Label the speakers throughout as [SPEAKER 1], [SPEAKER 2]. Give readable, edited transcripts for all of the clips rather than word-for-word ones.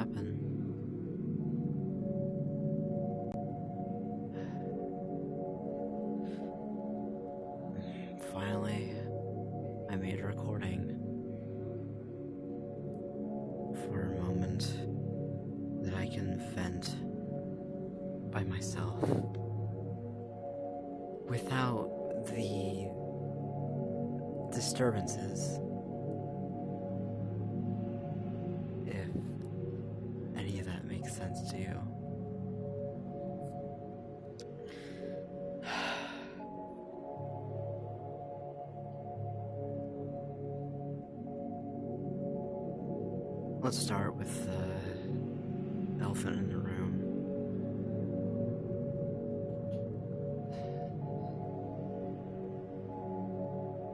[SPEAKER 1] happen. Finally, I made a recording for a moment that I can vent by myself without the disturbances, if any of that makes sense to you. Let's start with the elephant in the room.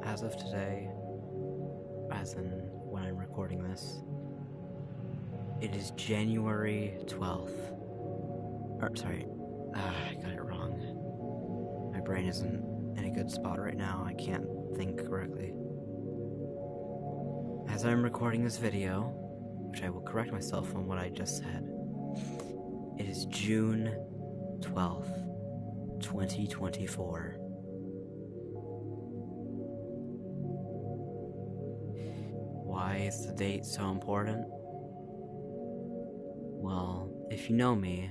[SPEAKER 1] As of today, as in when I'm recording this, it is January 12th. I got it wrong. My brain isn't in a good spot right now. I can't think correctly. As I'm recording this video, which I will correct myself on what I just said, it is June 12th, 2024. Why is the date so important? Well, if you know me,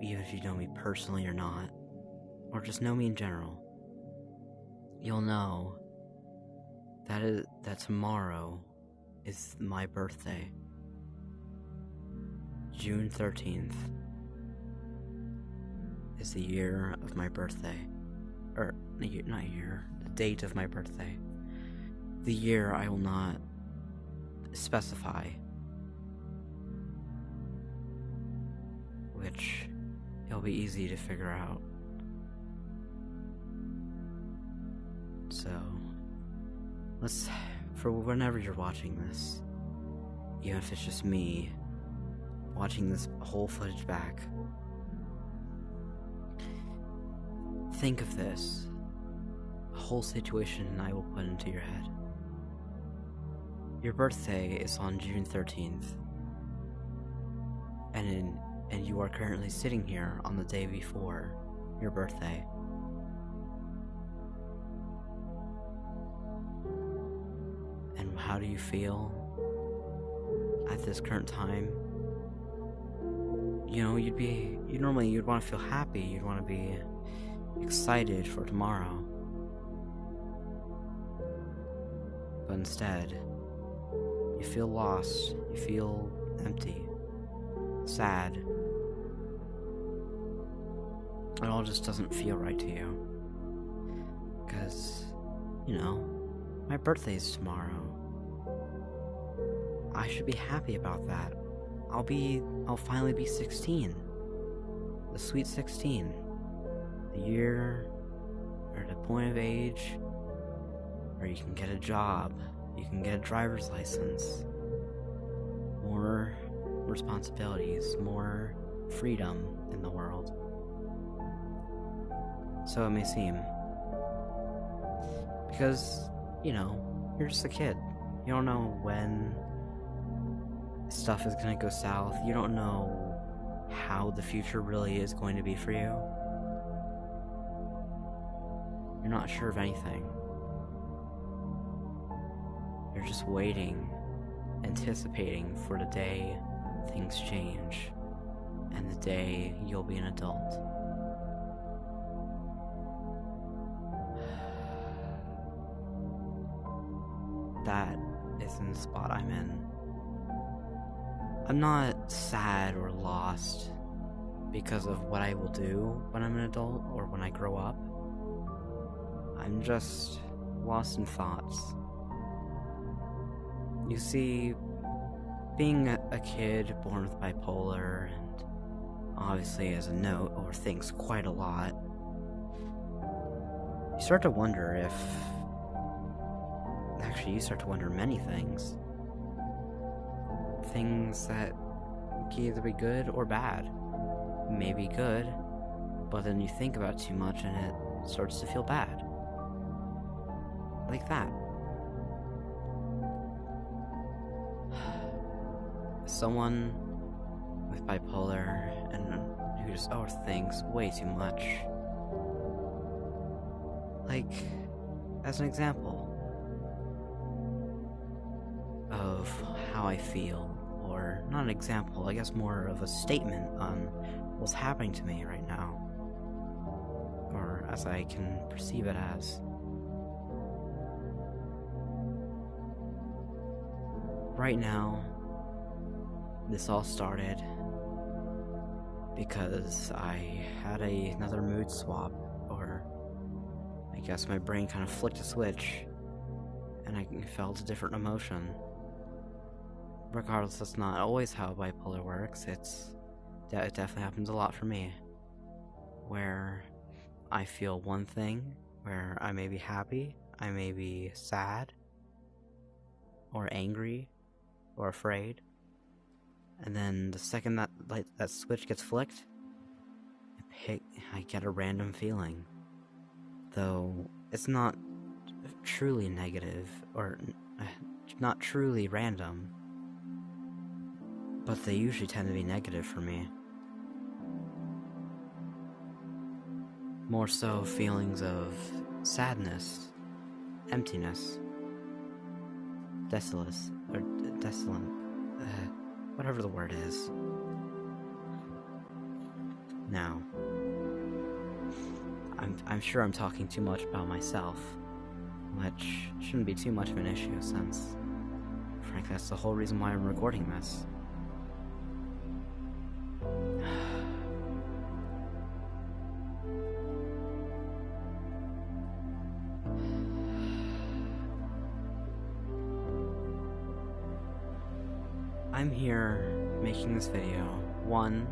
[SPEAKER 1] even if you know me personally or not, or just know me in general, you'll know that tomorrow is my birthday. June 13th is the year of my birthday. Or, not year, the date of my birthday. The year I will not specify, which it'll be easy to figure out. So, for whenever you're watching this, even if it's just me watching this whole footage back, think of this, a whole situation I will put into your head. Your birthday is on June 13th, and you are currently sitting here on the day before your birthday. And how do you feel at this current time? You know, you'd want to feel happy, you'd want to be excited for tomorrow. But instead, you feel lost, you feel empty, sad. It all just doesn't feel right to you. Because, my birthday's tomorrow. I should be happy about that. I'll finally be 16. The sweet 16. The year, or the point of age, where you can get a job, you can get a driver's license, more responsibilities, more freedom in the world. So it may seem. Because, you're just a kid. You don't know when stuff is gonna go south. You don't know how the future really is going to be for you. You're not sure of anything. You're just waiting, anticipating for the day things change, and the day you'll be an adult. That isn't the spot I'm in. I'm not sad or lost because of what I will do when I'm an adult or when I grow up. I'm just lost in thoughts. You see, being a kid born with bipolar and obviously as a note overthinks quite a lot, you start to wonder if... Actually, you start to wonder many things. Things that can either be good or bad. Maybe good, but then you think about it too much and it starts to feel bad. Like that. someone with bipolar and who just overthinks way too much. Like, as an example of how I feel, or not an example, I guess more of a statement on what's happening to me right now, or as I can perceive it as. Right now, this all started because I had another mood swap, or I guess my brain kind of flicked a switch, and I felt a different emotion. Regardless, that's not always how bipolar works. It definitely happens a lot for me, where I feel one thing, where I may be happy, I may be sad, or angry, or afraid, and then the second that switch gets flicked, I get a random feeling. Though it's not truly negative, or not truly random, but they usually tend to be negative for me. More so feelings of sadness, emptiness, desolate, whatever the word is. Now, I'm sure I'm talking too much about myself, which shouldn't be too much of an issue since, frankly, that's the whole reason why I'm recording this. I'm here making this video, one,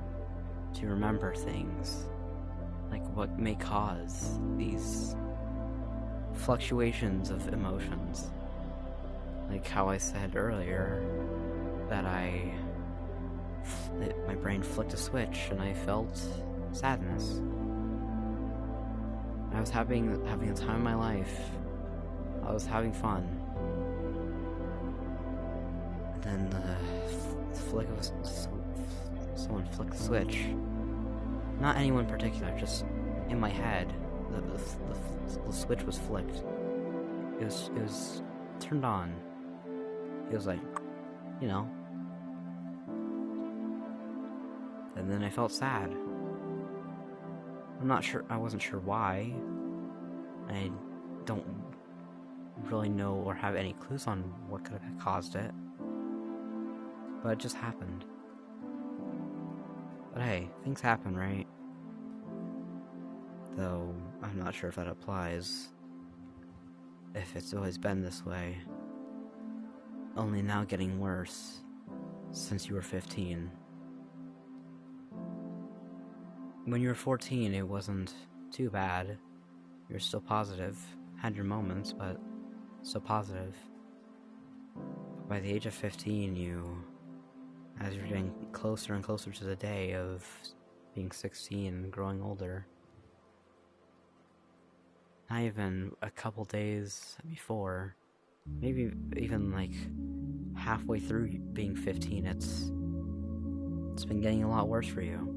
[SPEAKER 1] to remember things, like what may cause these fluctuations of emotions. Like how I said earlier, that my brain flicked a switch and I felt sadness. I was having the time of my life. I was having fun. And then someone flicked the switch. Not anyone in particular, just in my head, the switch was flicked. It was turned on. It was like, you know. And then I felt sad. I wasn't sure why. I don't really know or have any clues on what could have caused it. But it just happened. But hey, things happen, right? Though, I'm not sure if that applies. If it's always been this way. Only now getting worse since you were 15. When you were 14, it wasn't too bad. You were still positive. Had your moments, but still positive. By the age of 15, as you're getting closer and closer to the day of being 16 and growing older, not even a couple days before, maybe even like halfway through being 15, it's been getting a lot worse for you.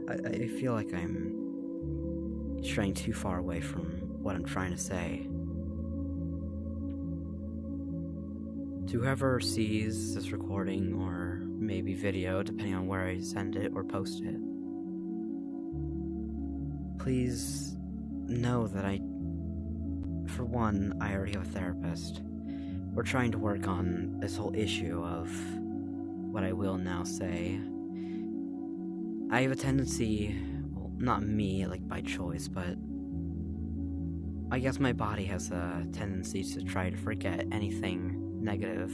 [SPEAKER 1] I feel like I'm straying too far away from what I'm trying to say. To whoever sees this recording, or maybe video, depending on where I send it or post it, please know that for one, I already have a therapist. We're trying to work on this whole issue of what I will now say. I have a tendency, well, not me, like by choice, but I guess my body has a tendency to try to forget anything negative.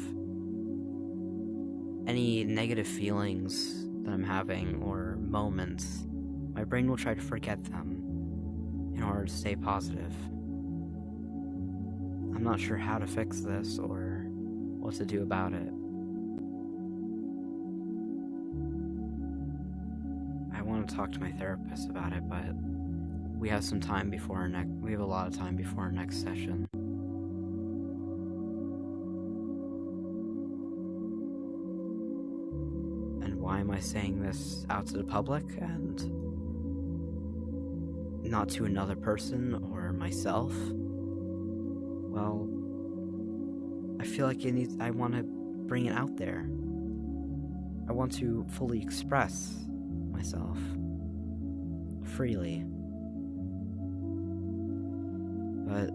[SPEAKER 1] Any negative feelings that I'm having or moments, my brain will try to forget them in order to stay positive. I'm not sure how to fix this or what to do about it. I want to talk to my therapist about it, but we have some time before we have a lot of time before our next session. saying this out to the public and not to another person or myself? Well, I feel like I want to bring it out there. I want to fully express myself freely. But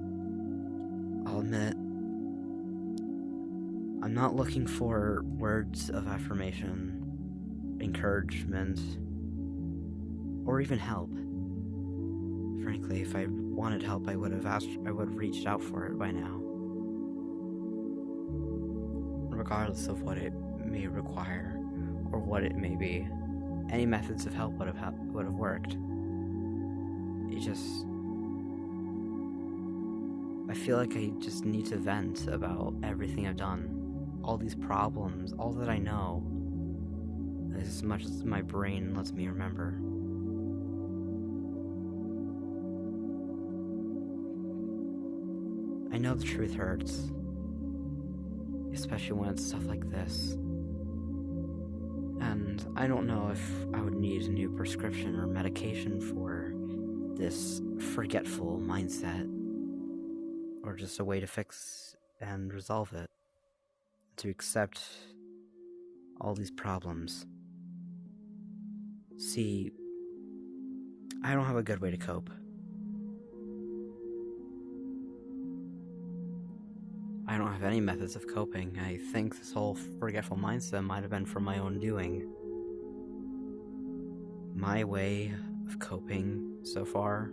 [SPEAKER 1] I'll admit, I'm not looking for words of affirmation, encouragement, or even help. Frankly, if I wanted help, I would have reached out for it by now. Regardless of what it may require, or what it may be, any methods of help would have worked. I feel like I just need to vent about everything I've done, all these problems, all that I know, as much as my brain lets me remember. I know the truth hurts, especially when it's stuff like this. And I don't know if I would need a new prescription or medication for this forgetful mindset, or just a way to fix and resolve it, to accept all these problems. See, I don't have a good way to cope. I don't have any methods of coping. I think this whole forgetful mindset might have been from my own doing. My way of coping so far,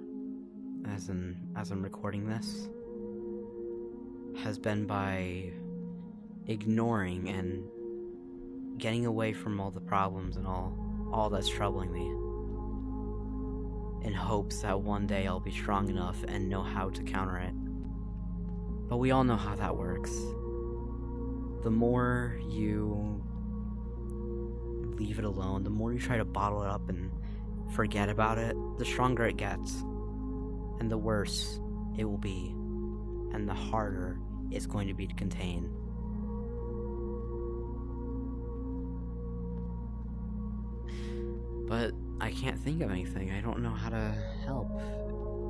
[SPEAKER 1] as I'm recording this, has been by ignoring and getting away from all the problems and all that's troubling me, in hopes that one day I'll be strong enough and know how to counter it. But we all know how that works. The more you leave it alone, the more you try to bottle it up and forget about it, the stronger it gets, and the worse it will be, and the harder it's going to be to contain. But I can't think of anything. I don't know how to help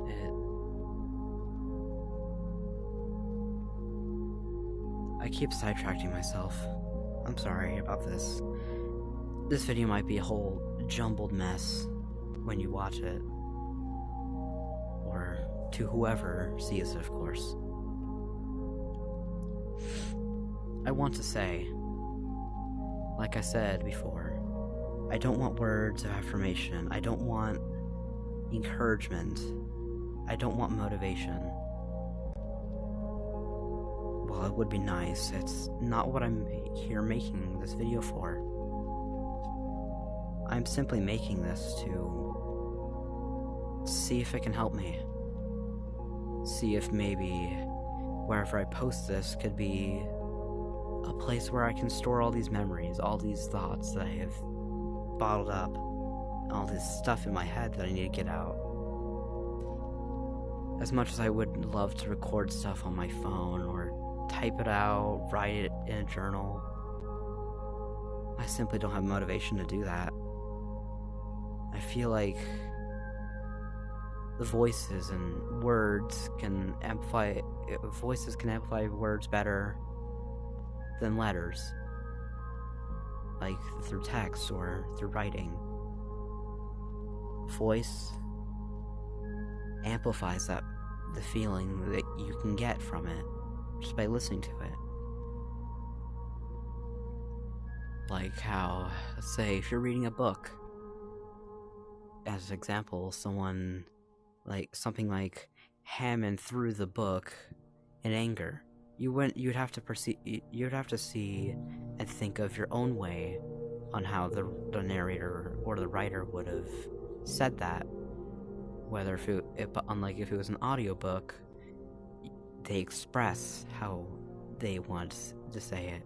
[SPEAKER 1] it. I keep sidetracking myself. I'm sorry about this. This video might be a whole jumbled mess when you watch it. Or to whoever sees it, of course. I want to say, like I said before, I don't want words of affirmation. I don't want encouragement. I don't want motivation. Well, it would be nice. It's not what I'm here making this video for. I'm simply making this to see if it can help me. See if maybe wherever I post this could be a place where I can store all these memories, all these thoughts that I have bottled up, all this stuff in my head that I need to get out. As much as I would love to record stuff on my phone or type it out, write it in a journal, I simply don't have motivation to do that. I feel like the voices and words can amplify words better than letters, like through text or through writing. Voice amplifies the feeling that you can get from it just by listening to it. Like how, let's say, if you're reading a book, as an example, something like Hammond through the book in anger. You'd have to see and think of your own way on how the narrator or the writer would have said that. Whether unlike if it was an audiobook, they express how they want to say it.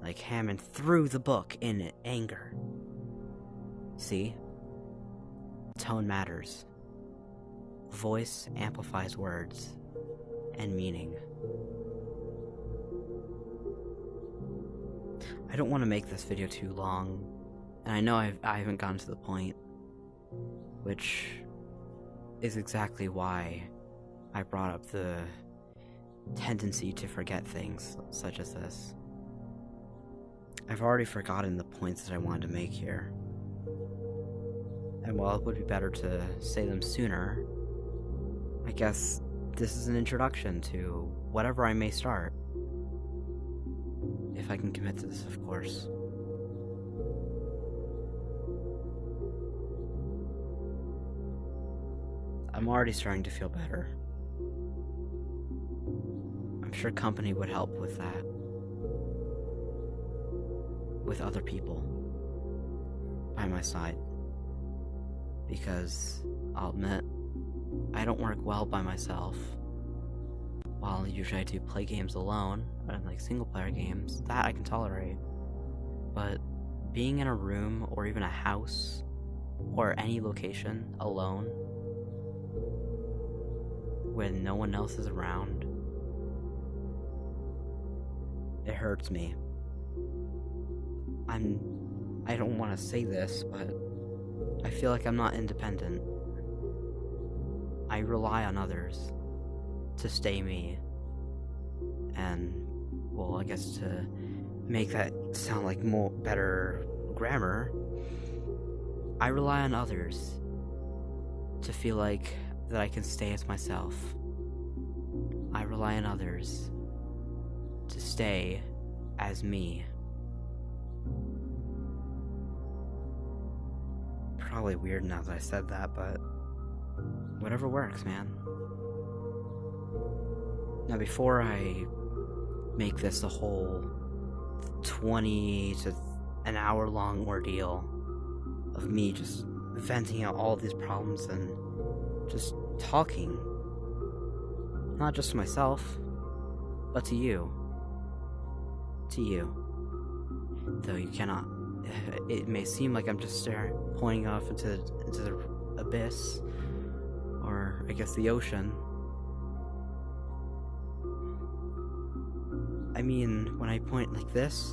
[SPEAKER 1] Like Hammond threw the book in anger. See? Tone matters. Voice amplifies words and meaning. I don't want to make this video too long. And I know I haven't gotten to the point, which is exactly why I brought up the tendency to forget things such as this. I've already forgotten the points that I wanted to make here. And while it would be better to say them sooner, I guess this is an introduction to whatever I may start. If I can commit to this, of course. I'm already starting to feel better. I'm sure company would help with that. With other people by my side. Because, I'll admit, I don't work well by myself. While usually I do play games alone, and like single player games, that I can tolerate. But being in a room, or even a house, or any location, alone, when no one else is around, it hurts me. I don't want to say this, but I feel like I'm not independent. I rely on others to stay me. And, well, I guess to make that sound like better grammar, I rely on others to feel like that I can stay as myself. I rely on others to stay as me. Probably weird now that I said that, but whatever works, man. Now, before I make this a whole 20 to an hour long ordeal of me just venting out all of these problems and just talking, not just to myself, but to you. To you. Though you cannot. It may seem like I'm just pointing off into the abyss, or I guess the ocean. I mean, when I point like this,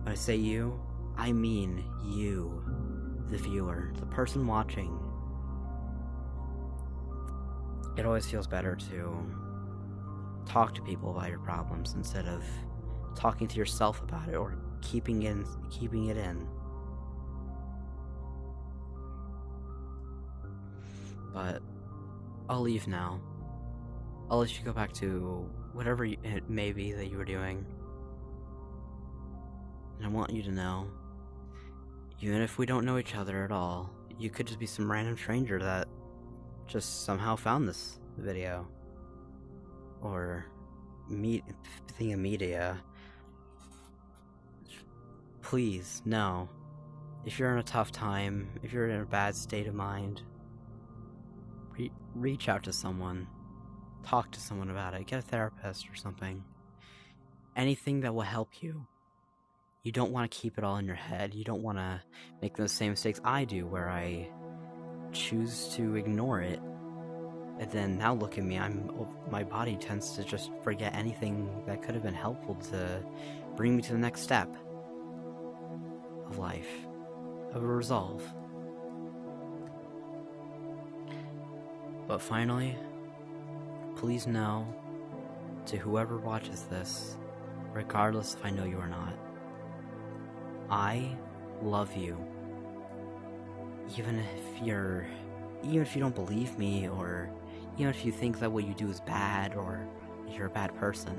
[SPEAKER 1] when I say you, I mean you, the viewer, the person watching. It always feels better to talk to people about your problems instead of talking to yourself about it or keeping it in. But I'll leave now. I'll let you go back to whatever it may be that you were doing. And I want you to know, even if we don't know each other at all, you could just be some random stranger that just somehow found this video. Or thing of media. Please, no. If you're in a tough time, if you're in a bad state of mind, reach out to someone. Talk to someone about it. Get a therapist or something. Anything that will help you. You don't want to keep it all in your head. You don't want to make those same mistakes I do, where I choose to ignore it. And then now look at me, my body tends to just forget anything that could have been helpful to bring me to the next step of life, of a resolve. But finally, please know, to whoever watches this, regardless if I know you or not, I love you. Even if you don't believe me, or even if you think that what you do is bad, or you're a bad person,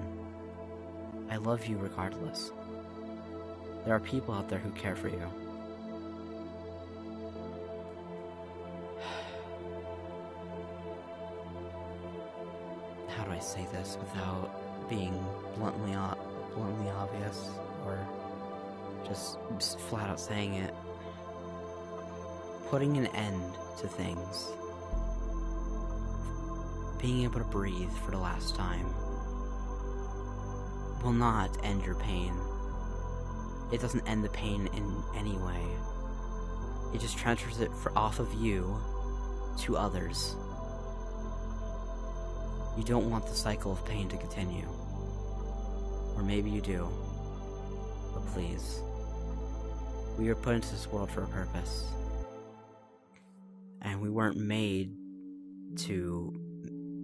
[SPEAKER 1] I love you regardless. There are people out there who care for you. How do I say this without being bluntly obvious, or just flat out saying it? Putting an end to things. Being able to breathe for the last time will not end your pain. It doesn't end the pain in any way. It just transfers it off of you to others. You don't want the cycle of pain to continue. Or maybe you do. But please, We were put into this world for a purpose. And we weren't made to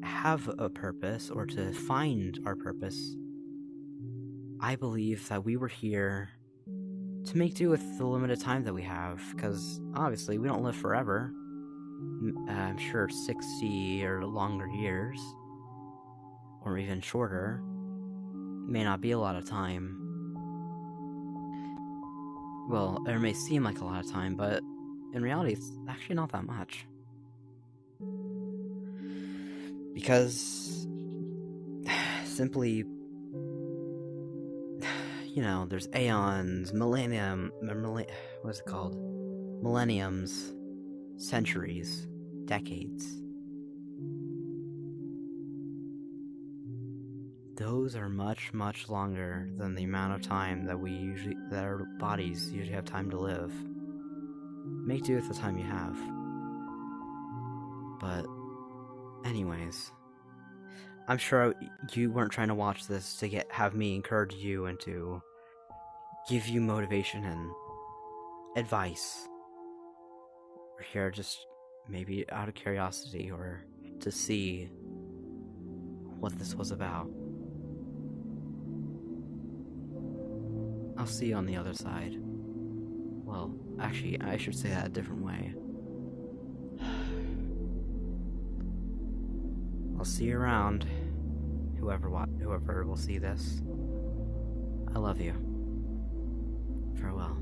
[SPEAKER 1] have a purpose or to find our purpose. I believe that we were here to make do with the limited time that we have, because obviously we don't live forever. I'm sure 60 or longer years, or even shorter, may not be a lot of time. Well, it may seem like a lot of time, but in reality, it's actually not that much. Because, simply, there's aeons, what is it called? Millenniums, centuries, decades. Those are much, much longer than the amount of time that our bodies usually have time to live. Make do with the time you have. But, anyways, I'm sure you weren't trying to watch this to have me encourage you and to give you motivation and advice. We're here just maybe out of curiosity or to see what this was about. I'll see you on the other side. Well, actually, I should say that a different way. I'll see you around, whoever will see this. I love you. Farewell.